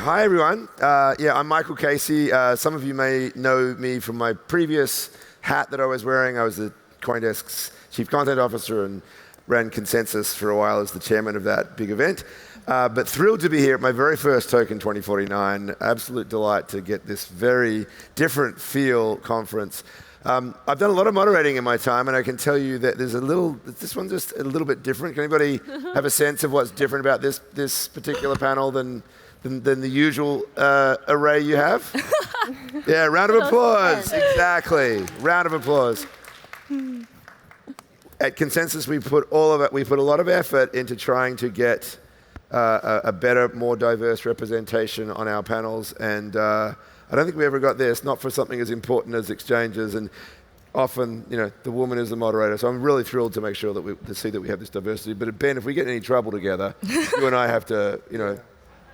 Hi, everyone. I'm Michael Casey. Some of you may know me from my previous hat that I was wearing. I was the CoinDesk's Chief Content Officer and ran Consensus for a while as the chairman of that big event. But thrilled to be here at my very first Token2049. Absolute delight to get this very different feel conference. I've done a lot of moderating in my time, and I can tell you that this one's just a little bit different. Can anybody have a sense of what's different about this particular panel than the usual array you have? Yeah, round of applause. Exactly. Round of applause. At Consensus, we put a lot of effort into trying to get a better, more diverse representation on our panels, and I don't think we ever got this, not for something as important as exchanges, and often, the woman is the moderator. So I'm really thrilled to make sure that to see that we have this diversity. But Ben, if we get in any trouble together, you and I have to,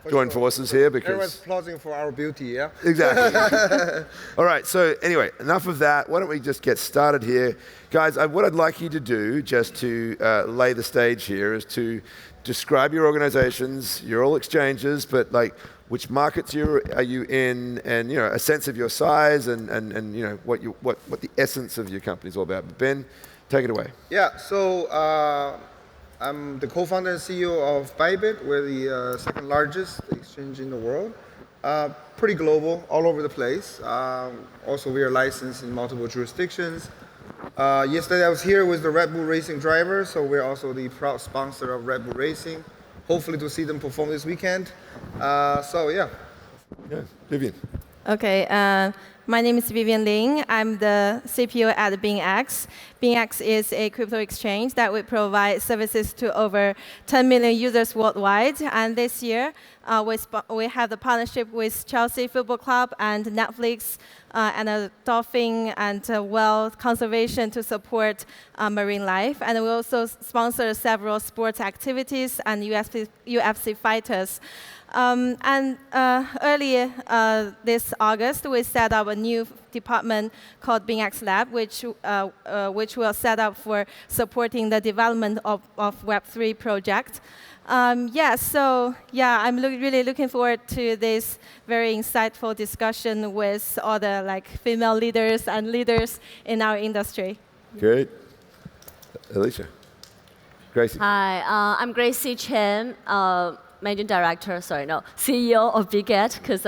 join forces here because everyone's applauding for our beauty, yeah? Exactly. All right, so anyway, enough of that. Why don't we just get started here. Guys, what I'd like you to do, just to lay the stage here, is to describe your organizations. You're all exchanges, but which markets are you in, and a sense of your size, and what the essence of your company is all about. But Ben, take it away. Yeah, so I'm the co-founder and CEO of Bybit. We're the second largest exchange in the world. Pretty global, all over the place. Also, we are licensed in multiple jurisdictions. Yesterday I was here with the Red Bull Racing drivers, so we're also the proud sponsor of Red Bull Racing. Hopefully to see them perform this weekend. Yeah, Vivien. Okay, my name is Vivien Lin. I'm the CPO at BingX. BingX is a crypto exchange that will provide services to over 10 million users worldwide. And this year, we have the partnership with Chelsea Football Club and Netflix and a dolphin and whale conservation to support marine life. And we also sponsor several sports activities and UFC fighters. Earlier this August, we set up a new department called BingX Lab, which will set up for supporting the development of Web3 project. I'm really looking forward to this very insightful discussion with all the female leaders and leaders in our industry. Great. Alicia. Gracy. Hi, I'm Gracy Chen. CEO of Bitget, because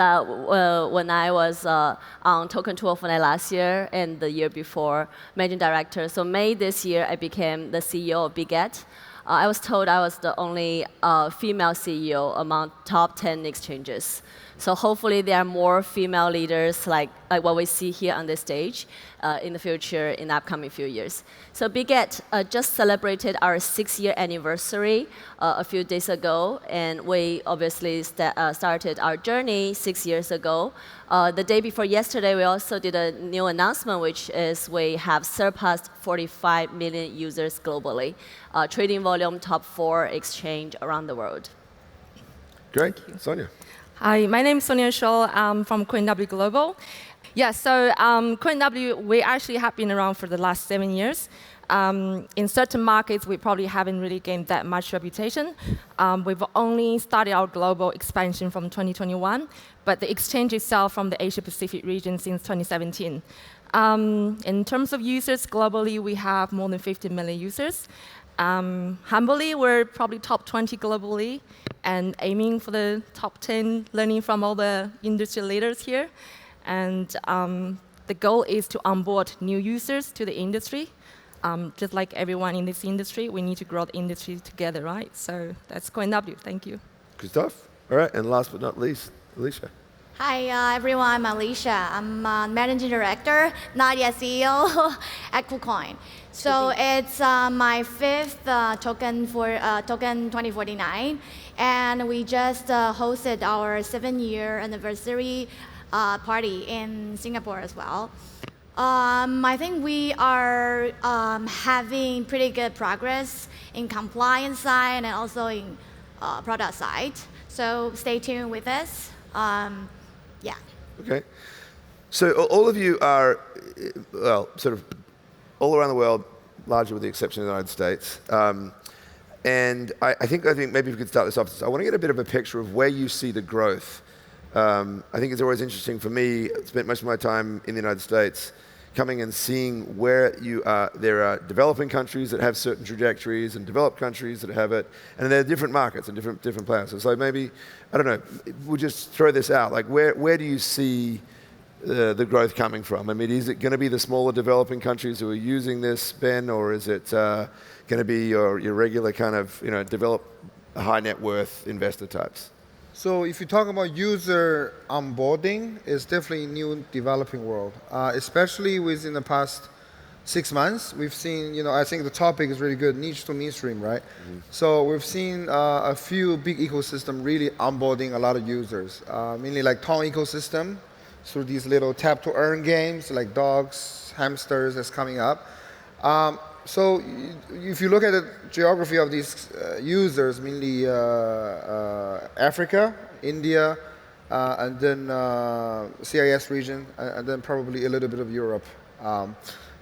when I was on Token2049 last year and the year before, managing director. So May this year, I became the CEO of Bitget. I was told I was the only female CEO among top 10 exchanges. So hopefully there are more female leaders like what we see here on this stage in the future, in the upcoming few years. So Bitget just celebrated our 6-year anniversary a few days ago, and we obviously started our journey 6 years ago. The day before yesterday, we also did a new announcement, which is we have surpassed 45 million users globally, trading volume top 4 exchange around the world. Great. Sonia. Hi, my name is Sonia Zhou. I'm from CoinW Global. Yeah, so CoinW, we actually have been around for the last 7 years. In certain markets, we probably haven't really gained that much reputation. We've only started our global expansion from 2021, but the exchange itself from the Asia-Pacific region since 2017. In terms of users, globally, we have more than 50 million users. Humbly, we're probably top 20 globally and aiming for the top 10, learning from all the industry leaders here. And the goal is to onboard new users to the industry. Just like everyone in this industry, we need to grow the industry together, right? So that's CoinW. Thank you. Good stuff. All right, and last but not least, Alicia. Hi, everyone. I'm Alicia. I'm Managing Director, not yet CEO, at KuCoin. So it's my 5th token for Token2049, and we just hosted our 7-year anniversary party in Singapore as well. I think we are having pretty good progress in compliance side and also in product side. So stay tuned with us. Yeah. Okay. So all of you are, well, sort of all around the world, largely with the exception of the United States. And I think maybe we could start this off. I want to get a bit of a picture of where you see the growth I think it's always interesting for me. I spent most of my time in the United States, coming and seeing where you are. There are developing countries that have certain trajectories and developed countries that have it, and there are different markets and different players. So it's like maybe, I don't know, we'll just throw this out. Like where do you see the growth coming from? I mean, is it going to be the smaller developing countries who are using this, Ben, or is it going to be your regular kind of, developed high net worth investor types? So if you talk about user onboarding, it's definitely a new developing world, especially within the past 6 months. We've seen, I think the topic is really good, niche to mainstream, right? Mm-hmm. So we've seen a few big ecosystems really onboarding a lot of users, mainly like town ecosystem, through these little tap to earn games like dogs, hamsters that's coming up. So if you look at the geography of these users, mainly Africa, India, and then CIS region, and then probably a little bit of Europe.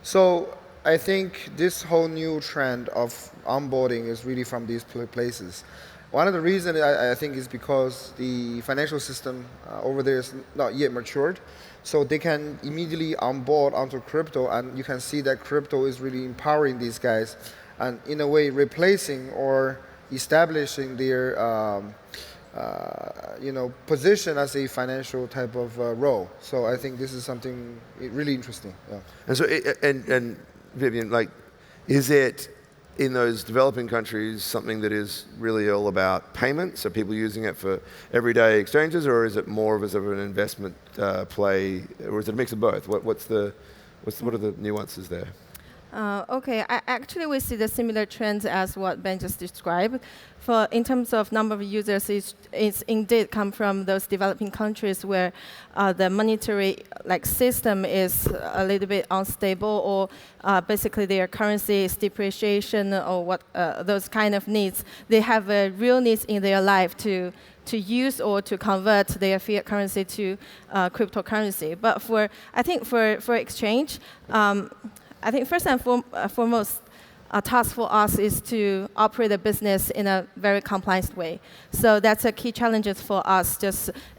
So I think this whole new trend of onboarding is really from these places. One of the reasons I think is because the financial system over there is not yet matured. So they can immediately onboard onto crypto, and you can see that crypto is really empowering these guys, and in a way replacing or establishing their position as a financial type of role. So I think this is something really interesting. Yeah. And so, and Vivien, like, is it in those developing countries something that is really all about payments? Are people using it for everyday exchanges, or is it more of an investment play, or is it a mix of both? What are the nuances there? Okay, actually we see the similar trends as what Ben just described. In terms of number of users, it's indeed come from those developing countries where the monetary system is a little bit unstable, or basically their currency is depreciation, or those kind of needs. They have a real needs in their life to use or to convert their fiat currency to cryptocurrency. But I think for exchange, I think first and foremost, a task for us is to operate a business in a very compliant way. So that's a key challenge for us.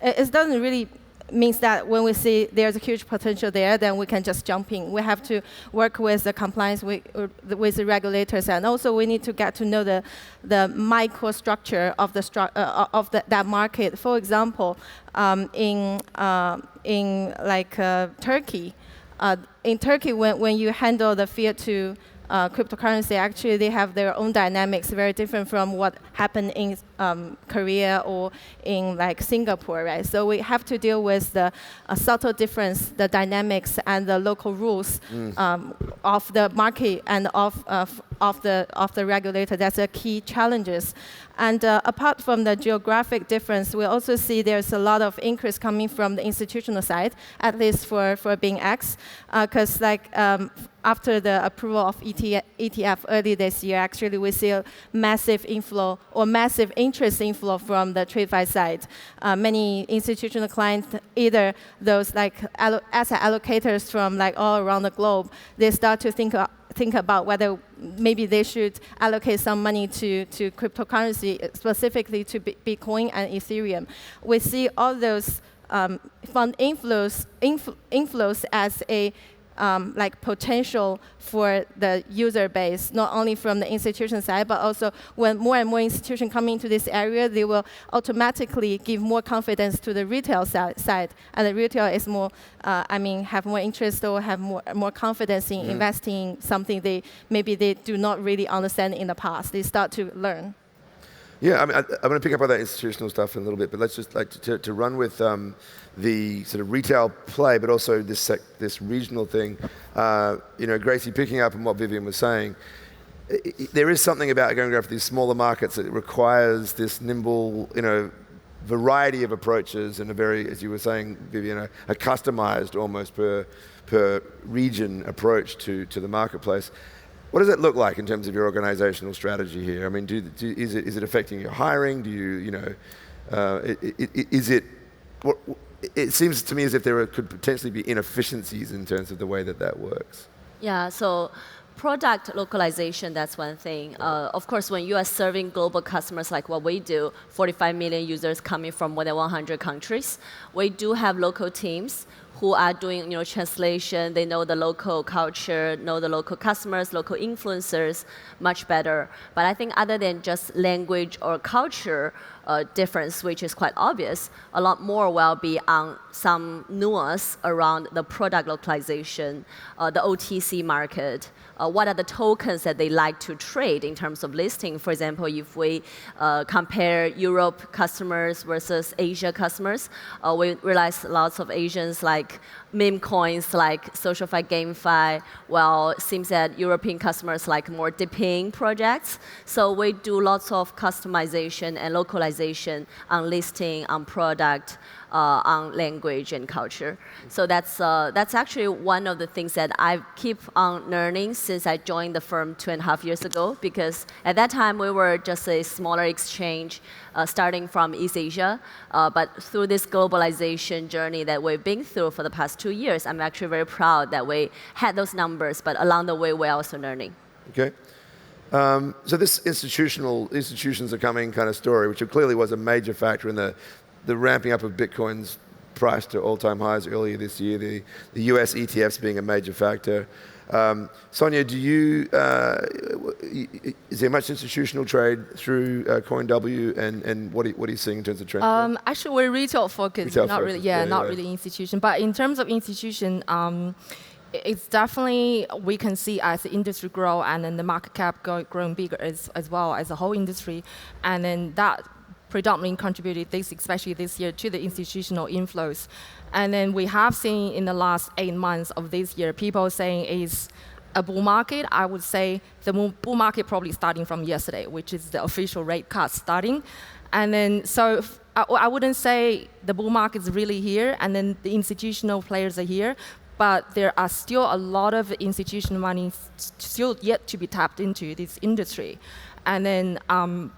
It doesn't really means that when we see there's a huge potential there, then we can just jump in. We have to work with the compliance with the regulators, and also we need to get to know the microstructure of that market. For example, in Turkey. In Turkey, when you handle the fiat to cryptocurrency, actually they have their own dynamics, very different from what happened in Korea or in Singapore, right? So we have to deal with the subtle difference, the dynamics and the local rules of the market and of the regulator. That's a key challenges. And apart from the geographic difference, we also see there's a lot of increase coming from the institutional side, at least for BingX, because after the approval of ETF early this year, actually we see a massive inflow or massive interest inflow from the TradeFi side. Many institutional clients, either those asset allocators from all around the globe, they start to think about whether maybe they should allocate some money to cryptocurrency, specifically to Bitcoin and Ethereum. We see all those fund inflows as a potential for the user base, not only from the institution side, but also when more and more institutions come into this area, they will automatically give more confidence to the retail side. And the retail is more, have more interest or have more confidence in investing in something maybe they do not really understand in the past. They start to learn. Yeah, I'm going to pick up on that institutional stuff in a little bit, but let's just to run with the sort of retail play, but also this regional thing. Gracy, picking up on what Vivien was saying, there is something about going after these smaller markets that requires this nimble, variety of approaches and a very, as you were saying, Vivien, a customized almost per region approach to the marketplace. What does it look like in terms of your organizational strategy here? I mean, is it affecting your hiring? It seems to me as if there could potentially be inefficiencies in terms of the way that works. Yeah, so Product localization, that's one thing. Of course, when you are serving global customers like what we do, 45 million users coming from more than 100 countries, we do have local teams who are doing translation. They know the local culture, know the local customers, local influencers much better. But I think other than just language or culture difference, which is quite obvious, a lot more will be on some nuance around the product localization, the OTC market, what are the tokens that they like to trade in terms of listing. For example, if we compare Europe customers versus Asia customers, we realize lots of Asians like meme coins, like SocialFi, GameFi. Well, it seems that European customers like more dipping projects. So we do lots of customization and localization on listing, on product, on language and culture. So that's actually one of the things that I keep on learning since I joined the firm 2.5 years ago, because at that time we were just a smaller exchange starting from East Asia. But through this globalization journey that we've been through for the past 2 years, I'm actually very proud that we had those numbers, but along the way we're also learning. Okay. So this institutions are coming kind of story, which clearly was a major factor in the ramping up of Bitcoin's price to all-time highs earlier this year, the US ETFs being a major factor. Sonia, is there much institutional trade through CoinW, and what are you seeing in terms of trends? Actually, we're retail focused, not really institution. But in terms of institution, it's definitely, we can see as the industry grow and then the market cap growing bigger as well as the whole industry, and then that predominantly contributed especially this year, to the institutional inflows. And then we have seen in the last 8 months of this year, people saying it's a bull market. I would say the bull market probably starting from yesterday, which is the official rate cut starting. And then, so I wouldn't say the bull market is really here, and then the institutional players are here, but there are still a lot of institutional money still yet to be tapped into this industry. And then,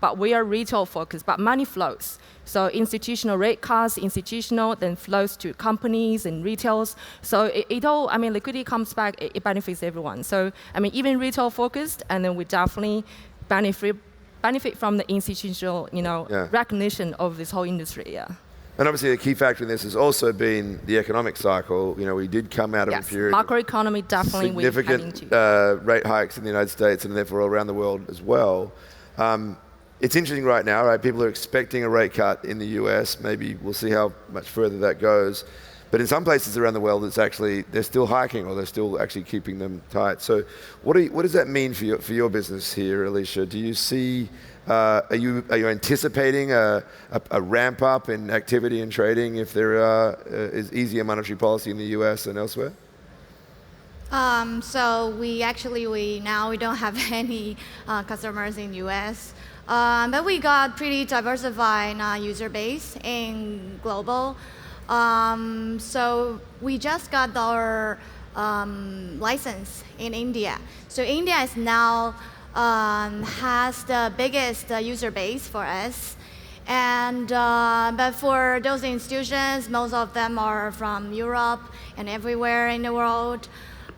but we are retail focused, but money flows. So institutional rate cuts, institutional then flows to companies and retails. So it all, I mean, liquidity comes back, it benefits everyone. So, I mean, even retail focused, and then we definitely benefit from the institutional, recognition of this whole industry, yeah. And obviously a key factor in this has also been the economic cycle. We did come out of a period macroeconomy definitely significant rate hikes in the United States and therefore around the world as well. It's interesting right now, right? People are expecting a rate cut in the US. Maybe we'll see how much further that goes. But in some places around the world, they're still hiking, or they're still actually keeping them tight. So what does that mean for your business here, Alicia? Do you see, are you anticipating a ramp up in activity and trading if there is easier monetary policy in the US and elsewhere? So we don't have any customers in US, but we got pretty diversified user base in global. So we just got our license in India. So India is now has the biggest user base for us. And but for those institutions, most of them are from Europe and everywhere in the world.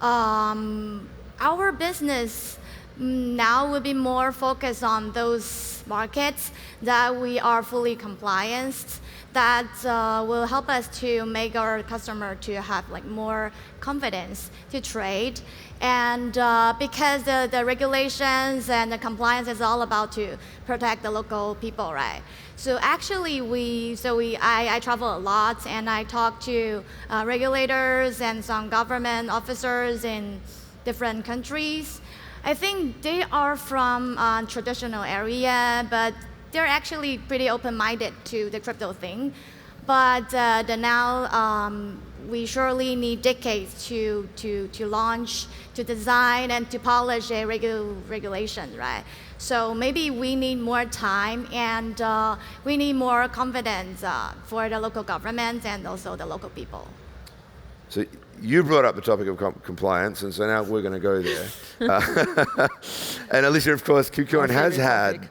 Our business now will be more focused on those markets that we are fully compliant, that will help us to make our customer to have more confidence to trade. And because the regulations and the compliance is all about to protect the local people, right? So actually I travel a lot, and I talk to regulators and some government officers in different countries. I think they are from traditional area, but they're actually pretty open-minded to the crypto thing. But now we surely need decades to launch, to design, and to polish a regulation, right? So maybe we need more time, and we need more confidence for the local governments and also the local people. So you brought up the topic of compliance, and so now we're going to go there. And Alicia, of course, KuCoin has had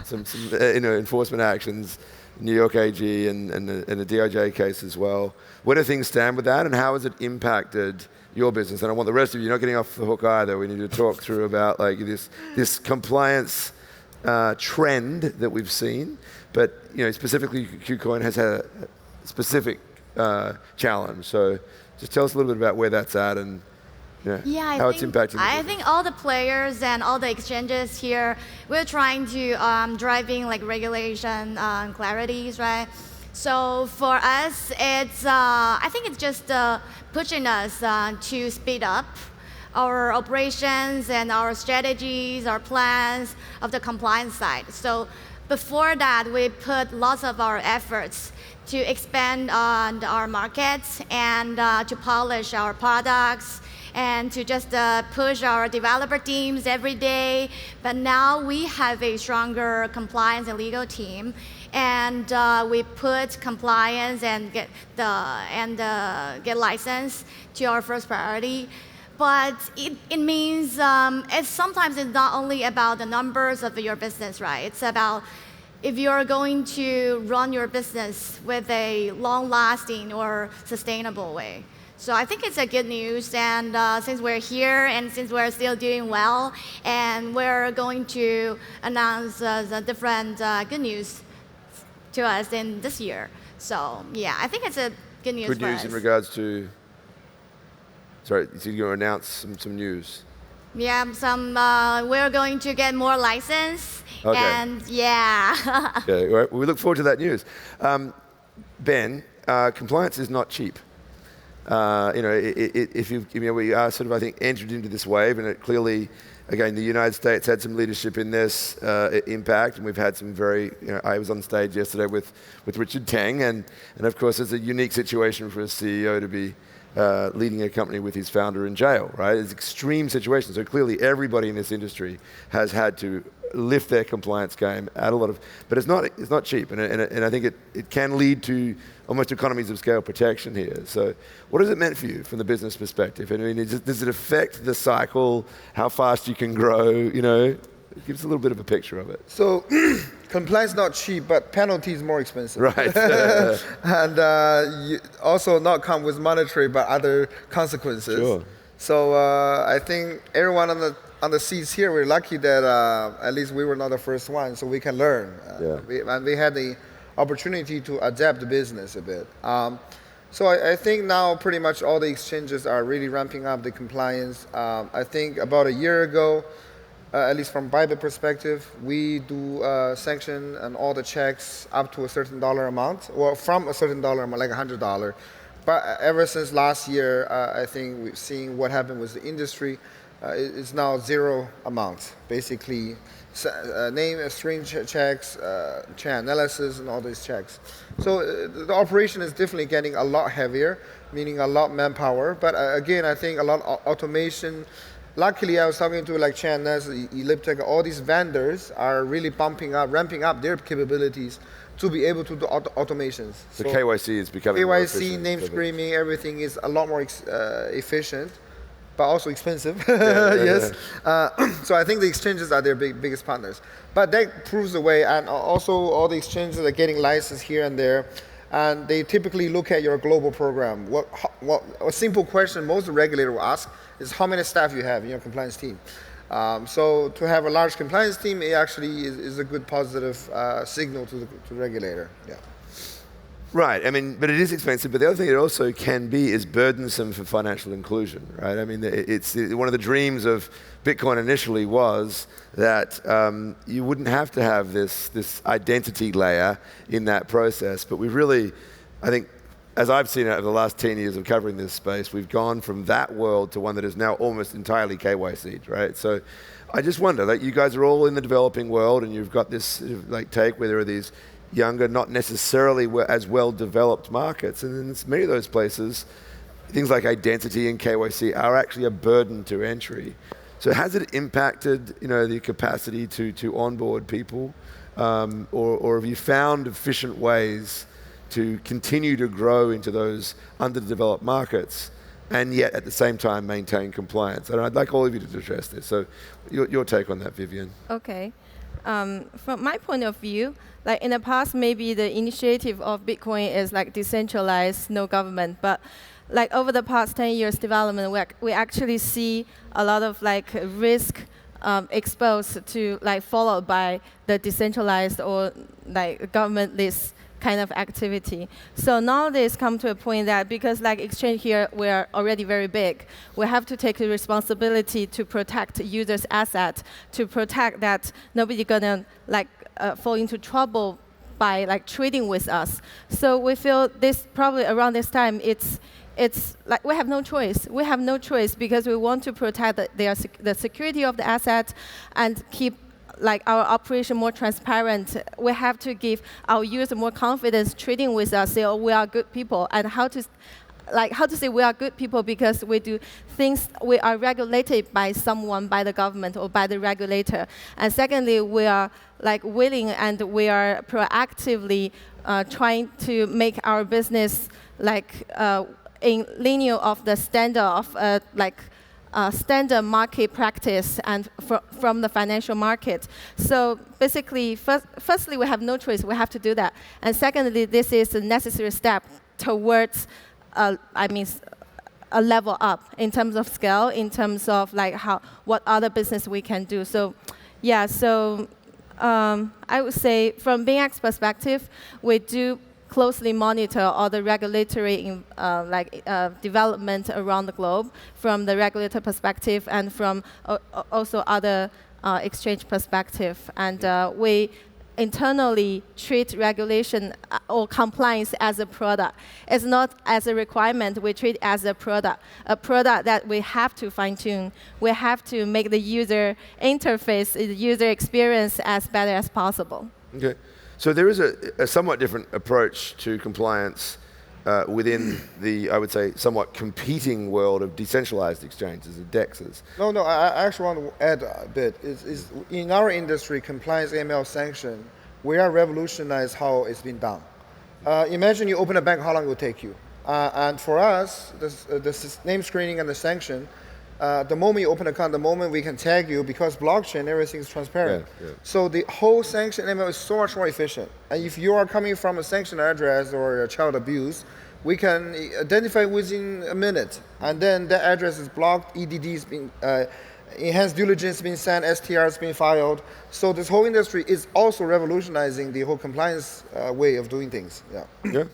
some enforcement actions New York AG and the DOJ case as well. Where do things stand with that, and how has it impacted your business? And I want the rest of you not getting off the hook either. We need to talk through about like this compliance trend that we've seen, but specifically KuCoin has had a specific challenge. So just tell us a little bit about where that's at and how it's impacting the business. I think all the players and all the exchanges here, we're trying to driving like regulation clarities, right? So for us, it's I think it's just pushing us to speed up our operations and our strategies, our plans of the compliance side. So before that, we put lots of our efforts to expand on our markets and to polish our products and to just push our developer teams every day. But now we have a stronger compliance and legal team, and we put compliance and get license to our first priority. But it means sometimes it's not only about the numbers of your business, right? It's about if you're going to run your business with a long-lasting or sustainable way. So I think it's a good news, and since we're here and since we're still doing well, and we're going to announce the different good news to us in this year. So yeah, I think it's a good news. Good news in regards to. Sorry, so you're going to announce some news. Yeah, we're going to get more license, and yeah. Okay, well, we look forward to that news. Ben, compliance is not cheap. If we are sort of, I think, entered into this wave, and it clearly, again, the United States had some leadership in this impact, and we've had some very, I was on stage yesterday with Richard Teng, and of course it's a unique situation for a CEO to be leading a company with his founder in jail, right? It's an extreme situation. So clearly everybody in this industry has had to lift their compliance game, add a lot of, but it's not cheap, and I think it can lead to almost economies of scale protection here. So what has it meant for you from the business perspective? I mean, does it affect the cycle, how fast you can grow, Give us a little bit of a picture of it. So compliance not cheap, but penalty is more expensive. Right. And also not come with monetary, but other consequences. Sure. So I think everyone on the seats here, we're lucky that at least we were not the first one, so we can learn. We had the opportunity to adapt the business a bit. So I think now pretty much all the exchanges are really ramping up the compliance. I think about a year ago, at least from Bybit perspective, we do sanction and all the checks up to a certain dollar amount, or from a certain dollar amount, like $100. But ever since last year, I think we've seen what happened with the industry. It's now zero amount, basically name, string checks, chain analysis, and all these checks. So the operation is definitely getting a lot heavier, meaning a lot manpower. But again, I think a lot of automation. Luckily, I was talking to like Chen, Elliptic, all these vendors are really ramping up their capabilities to be able to do automations. So KYC is becoming more efficient. KYC, name screening, everything is a lot more efficient, but also expensive. Yes. So I think the exchanges are their biggest partners. But that proves the way, and also all the exchanges are getting licensed here and there. And they typically look at your global program. A simple question most regulator will ask is how many staff you have in your compliance team. So to have a large compliance team, it actually is a good positive signal to the regulator. Yeah. Right. I mean, but it is expensive. But the other thing it also can be is burdensome for financial inclusion, right? I mean, it's one of the dreams of Bitcoin initially was that you wouldn't have to have this identity layer in that process. But we've really, I think, as I've seen it over the last 10 years of covering this space, we've gone from that world to one that is now almost entirely KYC'd, right? So I just wonder, like, you guys are all in the developing world, and you've got this like take where there are these younger, not necessarily as well-developed markets. And in many of those places, things like identity and KYC are actually a burden to entry. So has it impacted, the capacity to onboard people? Or have you found efficient ways to continue to grow into those underdeveloped markets and yet at the same time maintain compliance? And I'd like all of you to address this. So your take on that, Vivien. Okay. From my point of view, like in the past, maybe the initiative of Bitcoin is like decentralized, no government. But like over the past 10 years development, we actually see a lot of like risk exposed to like followed by the decentralized or like governmentless kind of activity. So nowadays come to a point that because like exchange here, we're already very big, we have to take the responsibility to protect users' assets, to protect that nobody gonna like fall into trouble by like trading with us. So we feel this probably around this time, it's like we have no choice. We have no choice because we want to protect the security of the assets and keep like our operation more transparent. We have to give our users more confidence trading with us, say, oh, we are good people. And how to say we are good people because we do things, we are regulated by someone, by the government or by the regulator. And secondly, we are like willing and we are proactively trying to make our business like in linear of the standard of standard market practice and from the financial market. So basically, firstly, we have no choice. We have to do that. And secondly, this is a necessary step towards, a level up in terms of scale, in terms of like what other business we can do. So, yeah. So I would say from BingX perspective, we do closely monitor all the regulatory development around the globe from the regulator perspective and from also other exchange perspective. And we internally treat regulation or compliance as a product. It's not as a requirement, we treat it as a product that we have to fine tune. We have to make the user interface, the user experience as better as possible. Okay. So there is a somewhat different approach to compliance within the, I would say, somewhat competing world of decentralized exchanges, of DEXs. No, I actually want to add a bit. Is in our industry, compliance AML sanction, we are revolutionized how it's been done. Imagine you open a bank, how long it will take you. And for us, the name screening and the sanction, the moment you open an account, the moment we can tag you, because blockchain, everything is transparent. Yeah. So the whole sanction ML is so much more efficient. And if you are coming from a sanctioned address or a child abuse, we can identify within a minute. And then that address is blocked, EDD is being, enhanced diligence being sent, STR is being filed. So this whole industry is also revolutionizing the whole compliance way of doing things. Yeah.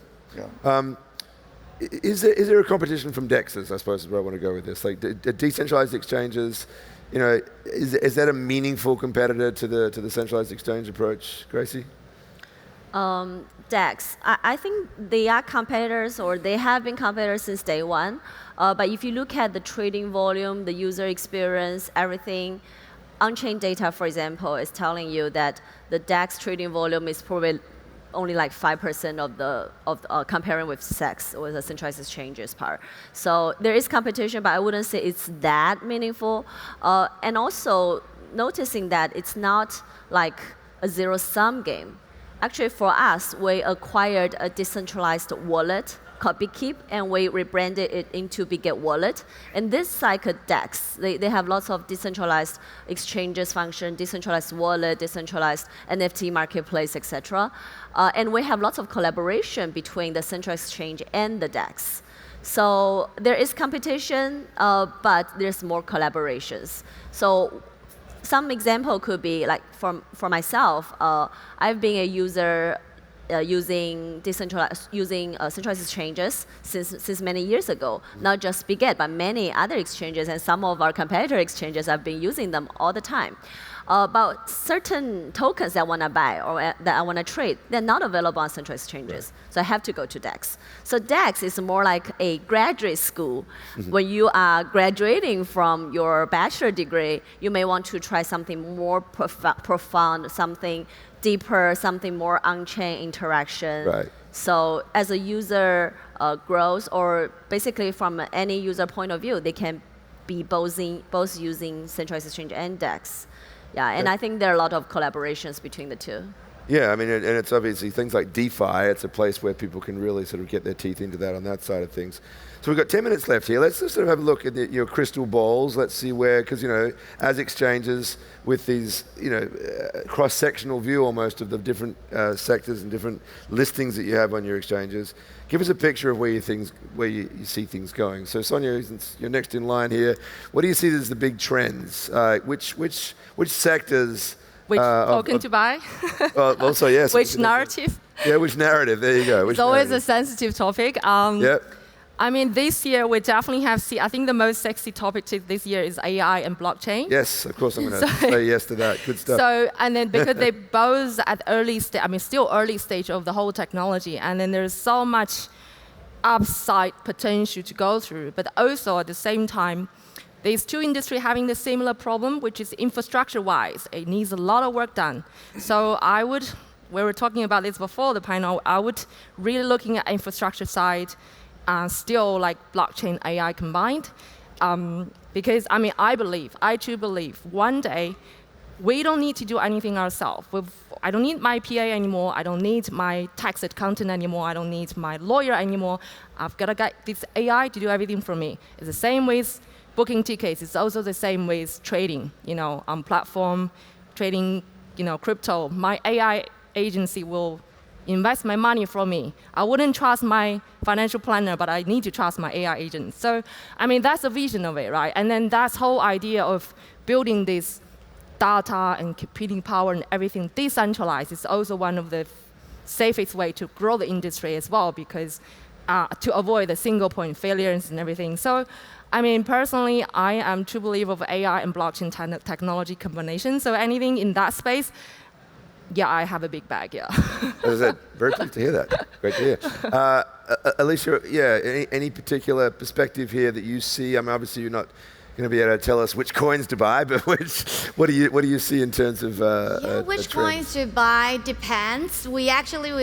Is there a competition from DEXs, I suppose is where I want to go with this? Like decentralized exchanges, is that a meaningful competitor to the centralized exchange approach, Gracy? DEX, I think they are competitors or they have been competitors since day one. But if you look at the trading volume, the user experience, everything, on-chain data, for example, is telling you that the DEX trading volume is probably only like 5% of comparing with SEX or the centralized exchanges part. So there is competition, but I wouldn't say it's that meaningful. And also noticing that it's not like a zero-sum game. Actually, for us, we acquired a decentralized wallet called Bitget, and we rebranded it into Bitget Wallet. And this is like a DEX. They have lots of decentralized exchanges function, decentralized wallet, decentralized NFT marketplace, etc. And we have lots of collaboration between the central exchange and the DEX. So there is competition, but there's more collaborations. So some example could be like for myself, I've been a user using centralized exchanges since many years ago. Not just Bitget, but many other exchanges, and some of our competitor exchanges have been using them all the time. About certain tokens that I want to buy or that I want to trade, they're not available on central exchanges. Right. So I have to go to DEX. So DEX is more like a graduate school. Mm-hmm. When you are graduating from your bachelor degree, you may want to try something more profound, something deeper, something more on-chain interaction. Right. So as a user grows, or basically from any user point of view, they can be both using centralized exchange and DEX. Yeah, and I think there are a lot of collaborations between the two. Yeah, I mean, and it's obviously things like DeFi. It's a place where people can really sort of get their teeth into that on that side of things. So we've got 10 minutes left here. Let's just sort of have a look at your crystal balls. Let's see where, because as exchanges with these, cross-sectional view almost of the different sectors and different listings that you have on your exchanges. Give us a picture of where you see things going. So Sonia, since you're next in line here, what do you see as the big trends? Which sectors? Which token to buy? Also, yes. Which narrative? Yeah, which narrative? There you go. It's always a sensitive topic. Yep. I mean, this year we definitely have seen, I think the most sexy topic this year is AI and blockchain. Yes, of course I'm going to say yes to that. Good stuff. So, and then because they both at still early stage of the whole technology, and then there's so much upside potential to go through, but also at the same time, these two industries having the similar problem, which is infrastructure-wise. It needs a lot of work done. So we were talking about this before the panel, I would really looking at infrastructure side, still like blockchain AI combined. Because I too believe one day we don't need to do anything ourselves. I don't need my PA anymore. I don't need my tax accountant anymore. I don't need my lawyer anymore. I've got to get this AI to do everything for me. It's the same with booking tickets. It's also the same with trading, on platform, trading, crypto. My AI agency will invest my money for me. I wouldn't trust my financial planner, but I need to trust my AI agent. So, that's the vision of it, right? And then that whole idea of building this data and computing power and everything decentralized is also one of the safest way to grow the industry as well, because to avoid the single point failures and everything. So, personally, I am true believer of AI and blockchain technology combination. So anything in that space, yeah, I have a big bag, yeah. As I said, very pleased to hear that. Great to hear. Alicia, any particular perspective here that you see? Obviously you're not going to be able to tell us which coins to buy, but what do you see in terms of which coins to buy depends. We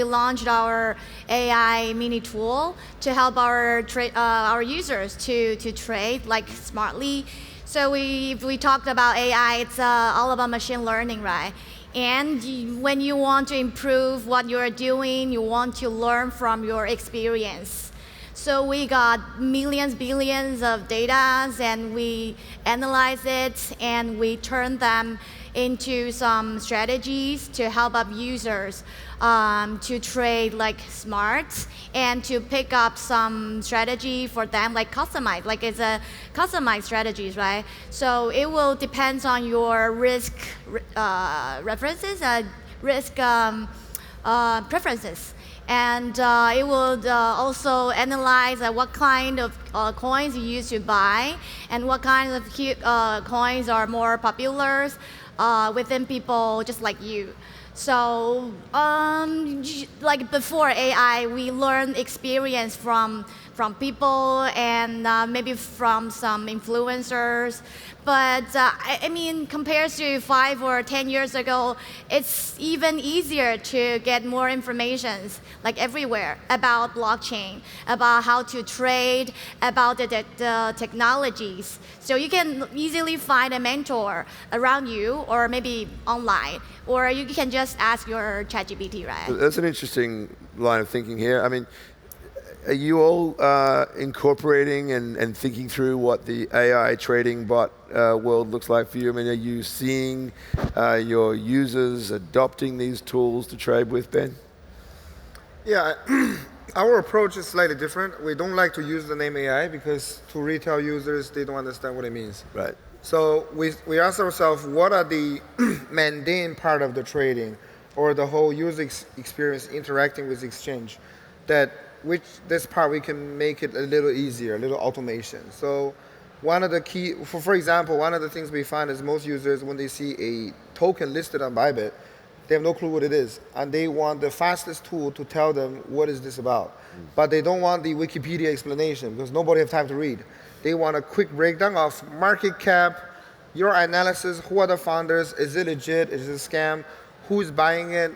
launched our AI mini tool to help our users to trade like smartly. So we talked about AI, it's all about machine learning, right? And when you want to improve what you're doing, you want to learn from your experience. So we got millions, billions of data, and we analyze it, and we turn them into some strategies to help up users to trade like smart and to pick up some strategy for them, like customized, like it's a customized strategies, right? So it will depend on your risk references, risk preferences. And it will also analyze what kind of coins you used to buy and what kind of coins are more popular within people just like you. So like before AI, we learned experience from people and maybe from some influencers. But compared to 5 or 10 years ago, it's even easier to get more information, like everywhere, about blockchain, about how to trade, about the technologies. So you can easily find a mentor around you, or maybe online, or you can just ask your ChatGPT, right? That's an interesting line of thinking here. Are you all incorporating and thinking through what the AI trading bot world looks like for you? Are you seeing your users adopting these tools to trade with, Ben? Yeah, our approach is slightly different. We don't like to use the name AI because to retail users, they don't understand what it means. Right. So we ask ourselves, what are the mundane part of the trading or the whole user experience interacting with exchange this part we can make it a little easier, a little automation. So one of the key, for example, one of the things we find is most users, when they see a token listed on Bybit, they have no clue what it is. And they want the fastest tool to tell them what is this about. But they don't want the Wikipedia explanation because nobody has time to read. They want a quick breakdown of market cap, your analysis, who are the founders, is it legit, is it a scam, who's buying it,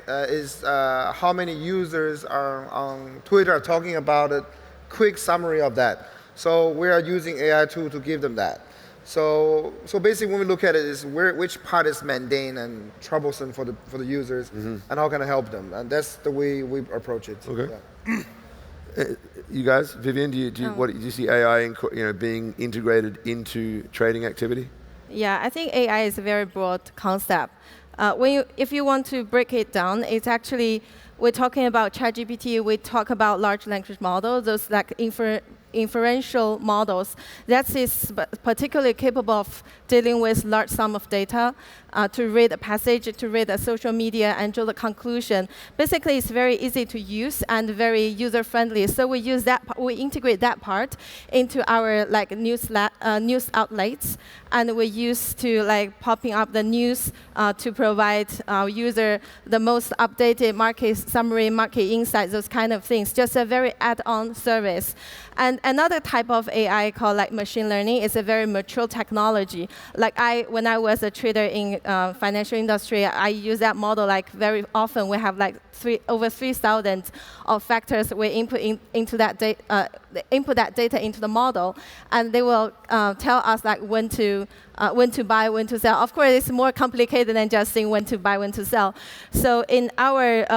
how many users are on Twitter talking about it, quick summary of that. So we are using AI tool to give them that. So basically, when we look at it, is which part is mundane and troublesome for the users, and how can I help them? And that's the way we approach it. Okay. Yeah. You guys, Vivien, do you see AI being integrated into trading activity? Yeah, I think AI is a very broad concept. If you want to break it down, it's actually, we're talking about ChatGPT, we talk about large language models, those like inferential models. That is particularly capable of dealing with large sum of data, to read a passage, to read a social media, and draw the conclusion. Basically, it's very easy to use and very user-friendly. So we use that. We integrate that part into our news outlets, and we use to popping up the news to provide our user the most updated market summary, market insights, those kind of things. Just a very add-on service. And another type of AI called machine learning is a very mature technology. When I was a trader in financial industry, I use that model very often. We have over 3,000 of factors we input into that data, input that data into the model, and they will tell us when to buy, when to sell. Of course, it's more complicated than just saying when to buy, when to sell. So in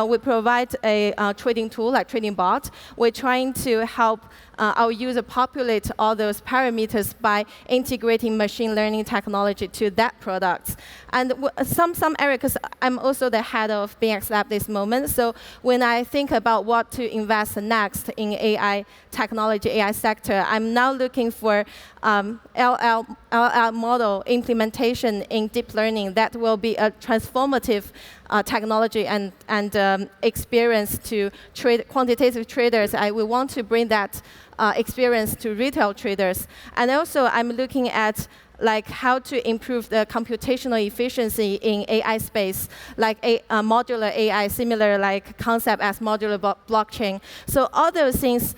we provide a trading tool, like trading bot. We're trying to help our user populate all those parameters by integrating machine learning technology to that product. And some areas, because I'm also the head of BingX Lab this moment, so when I think about what to invest next in AI technology, AI sector, I'm now looking for LL model implementation in deep learning that will be a transformative technology and experience to quantitative traders. We want to bring that experience to retail traders. And also, I'm looking at how to improve the computational efficiency in AI space, modular AI, similar concept as modular blockchain. So all those things,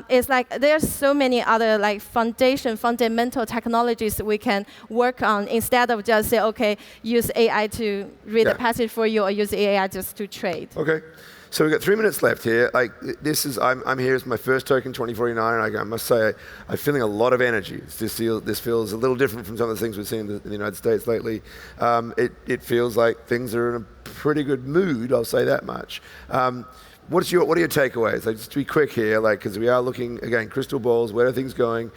it's there's so many other fundamental technologies we can work on instead of just say, okay, use AI to read the passage for you or use AI just to trade. Okay. So we've got 3 minutes left here. I'm here as my first token 2049, and I must say I'm feeling a lot of energy. This feels a little different from some of the things we've seen in the United States lately. It feels like things are in a pretty good mood. I'll say that much. What are your takeaways? Just to be quick here, because we are looking again, crystal balls. Where are things going?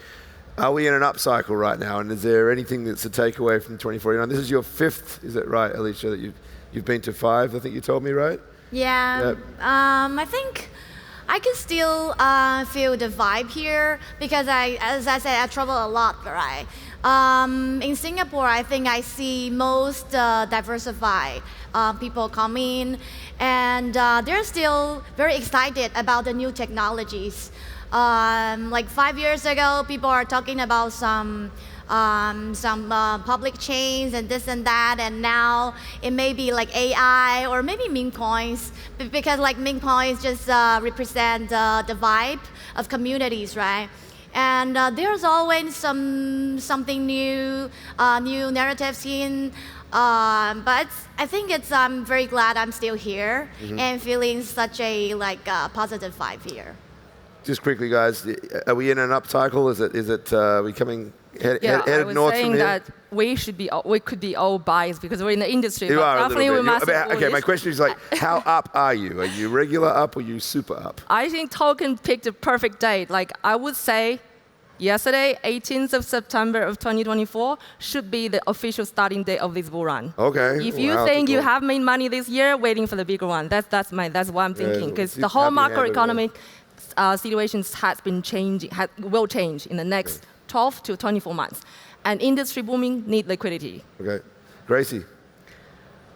Are we in an upcycle right now? And is there anything that's a takeaway from 2049? This is your 5th, is it right, Alicia? That you've been to 5? I think you told me, right? Yeah, yep. I think I can still feel the vibe here because as I said, I travel a lot, right? In Singapore, I think I see most diversified people come in, and they're still very excited about the new technologies. 5 years ago, people are talking about some public chains and this and that, and now it may be AI or maybe meme coins, because meme coins just represent the vibe of communities, right? And there's always something new, new narratives in. But I think I'm very glad I'm still here and feeling such a positive vibe here. Just quickly, guys, are we in an upcycle? Is it we coming? Headed north saying from here? that we could be all biased because we're in the industry. You are definitely a little we bit. must Okay, my question is how up are you? Are you regular up or are you super up? I think Token picked a perfect date. I would say yesterday, 18th of September of 2024, should be the official starting date of this bull run. Okay. If you think you have made money this year, waiting for the bigger one. That's what I'm thinking. Because the whole macroeconomic situations has been changing, will change in the next 12 to 24 months. And industry booming need liquidity. Okay. Gracy?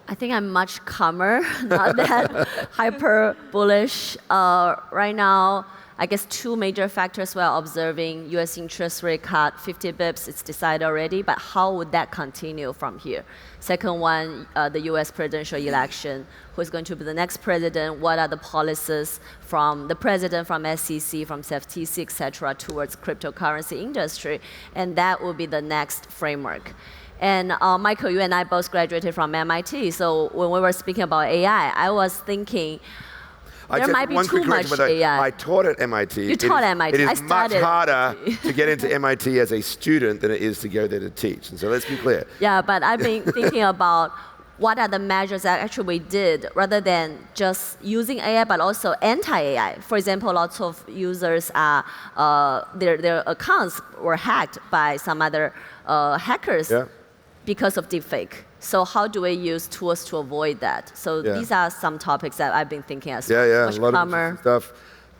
I think I'm much calmer, not that hyper bullish. Right now, I guess 2 major factors we're observing. US interest rate cut 50 bips, it's decided already, but how would that continue from here? Second one, the US presidential election. Who's going to be the next president? What are the policies from the president, from SEC, from CFTC, et cetera, towards cryptocurrency industry? And that will be the next framework. And Michael, you and I both graduated from MIT, so when we were speaking about AI, I was thinking, There might be one too quick correction, much by the way. AI. I taught at MIT. You taught at MIT. It is I much studied at harder MIT. to get into MIT as a student than it is to go there to teach. And so let's be clear. Yeah, but I've been thinking about what are the measures that actually we did rather than just using AI, but also anti-AI. For example, lots of users are, their accounts were hacked by some other hackers because of deepfake. So how do we use tools to avoid that? So these are some topics that I've been thinking as well. Yeah, a lot of interesting stuff.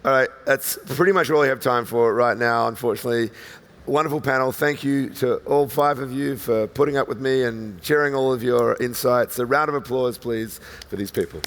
All right, that's pretty much all we have time for right now, unfortunately. Wonderful panel. Thank you to all 5 of you for putting up with me and sharing all of your insights. A round of applause, please, for these people.